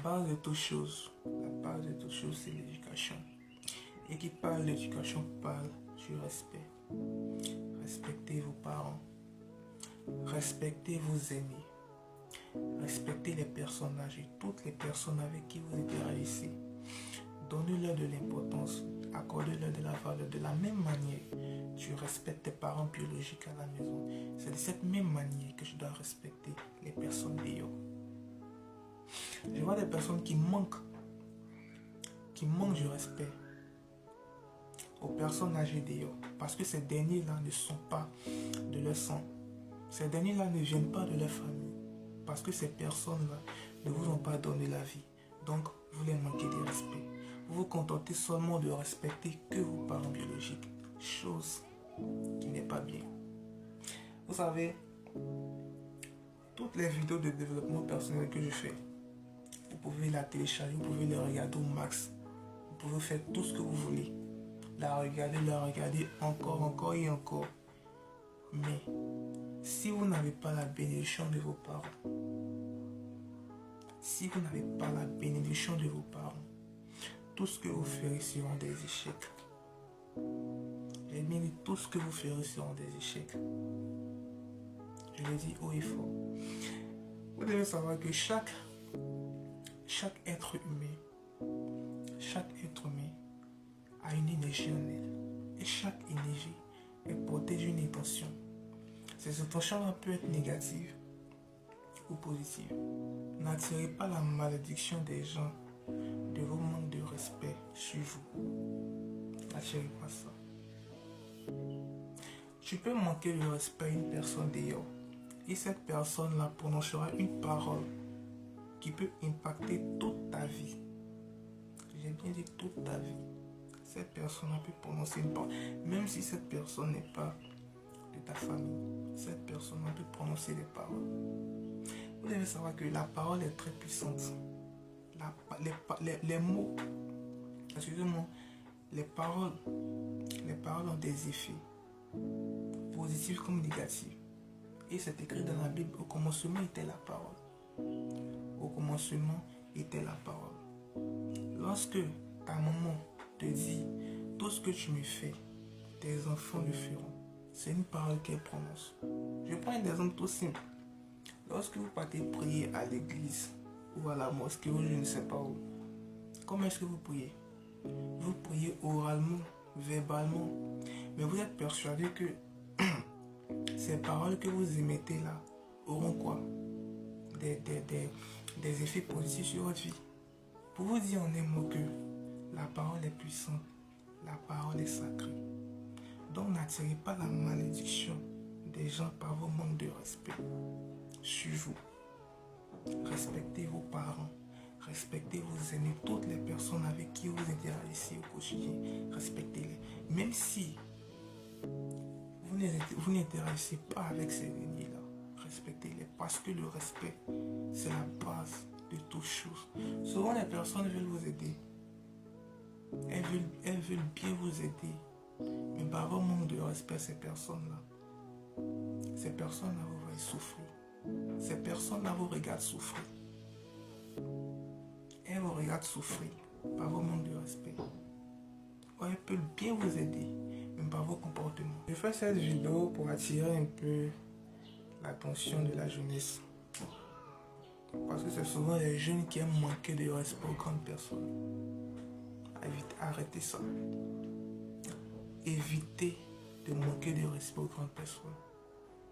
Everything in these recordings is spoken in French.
base de toute chose, c'est l'éducation. Et qui parle d'éducation parle du respect. Respectez vos parents. Respectez vos aînés. Respectez les personnes âgées, toutes les personnes avec qui vous interagissez. Donnez-leur de l'importance, accordez-leur de la valeur. De la même manière, tu respectes tes parents biologiques à la maison. C'est de cette même manière que je dois respecter les personnes dehors. Je vois des personnes qui manquent du respect aux personnes âgées dehors, parce que ces derniers-là ne sont pas de leur sang. Ces derniers-là ne viennent pas de leur famille, parce que ces personnes-là ne vous ont pas donné la vie. Donc, vous les manquez de respect. Vous vous contentez seulement de respecter que vos parents biologiques, chose qui n'est pas bien. Vous savez, toutes les vidéos de développement personnel que je fais, vous pouvez la télécharger, vous pouvez les regarder au max. Vous pouvez faire tout ce que vous voulez. La regarder encore et encore. Mais, si vous n'avez pas la bénédiction de vos parents, tout ce que vous ferez seront des échecs. J'ai bien dit, tout ce que vous ferez seront des échecs. Je le dis haut et fort. Vous devez savoir que chaque être humain a une énergie en elle. Et chaque énergie est portée d'une intention. Ces intentions-là peuvent être négatives ou positives. N'attirez pas la malédiction des gens de vos manques de respect sur vous. N'attirez pas ça. Tu peux manquer de respect à une personne dehors. Et cette personne-là prononcera une parole qui peut impacter toute ta vie. J'ai bien dit toute ta vie. Cette personne-là peut prononcer une parole. Même si cette personne n'est pas de ta famille, cette personne-là peut prononcer des paroles. Vous devez savoir que la parole est très puissante. Les mots, excusez-moi, les paroles ont des effets positifs comme négatifs. Et c'est écrit dans la Bible, au commencement était la parole. Au commencement était la parole. Lorsque ta maman te dit, tout ce que tu me fais, tes enfants le feront. C'est une parole qu'elle prononce. Je prends un exemple tout simple. Lorsque vous partez prier à l'église ou à la mosquée ou je ne sais pas où, comment est-ce que vous priez? Vous priez oralement, verbalement, mais vous êtes persuadé que ces paroles que vous émettez là auront quoi? Des effets positifs sur votre vie. Pour vous dire en un mot que la parole est puissante, la parole est sacrée. Donc n'attirez pas la malédiction des gens par vos manques de respect sur vous. Respectez vos parents, respectez vos aînés, toutes les personnes avec qui vous interagissez au quotidien, respectez-les. Même si vous n'interagissez pas avec ces aînés-là, respectez-les, parce que le respect, c'est la base de toute chose. Souvent, les personnes veulent vous aider. Elles veulent bien vous aider. Mais par votre manque de respect, ces personnes-là vous voient souffrir. Ces personnes-là vous regardent souffrir. Elles vous regardent souffrir par votre manque de respect. Elles peuvent bien vous aider, mais par vos comportements. Je fais cette vidéo pour attirer un peu l'attention de la jeunesse. Parce que c'est souvent les jeunes qui aiment manquer de respect aux grandes personnes. Arrêtez ça. Évitez de manquer de respect aux grandes personnes.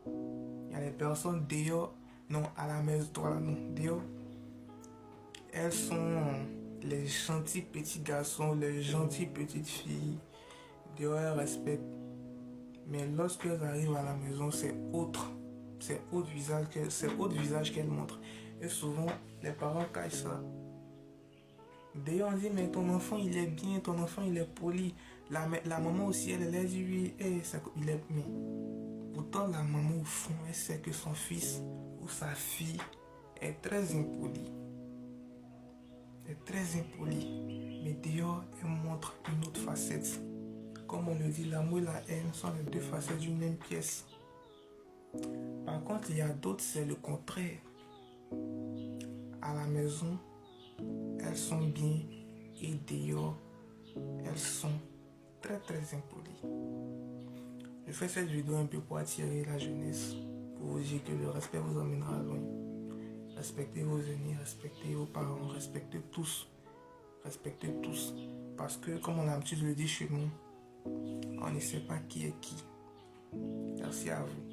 Il y a des personnes dehors, non, à la maison, toi là, non, dehors. Elles sont les gentils petits garçons, les gentilles petites filles. Dehors, elles respectent. Mais lorsqu'elles arrivent à la maison, c'est autre. C'est autre visage qu'elles montrent. Et souvent, les parents cachent ça. D'ailleurs, on dit, mais ton enfant, il est bien, ton enfant, il est poli. La maman aussi, elle a dit, oui, il est bien. Pourtant, la maman, au fond, elle sait que son fils ou sa fille est très impoli. Mais dehors, elle montre une autre facette. Comme on le dit, l'amour et la haine sont les deux facettes d'une même pièce. Par contre, il y a d'autres, c'est le contraire. À la maison, elles sont bien et dehors, elles sont très impolies. Je fais cette vidéo un peu pour attirer la jeunesse, pour vous dire que le respect vous emmènera loin. Respectez vos aînés, respectez vos parents, respectez tous. Respectez tous. Parce que, comme on a l'habitude de le dire chez nous, on ne sait pas qui est qui. Merci à vous.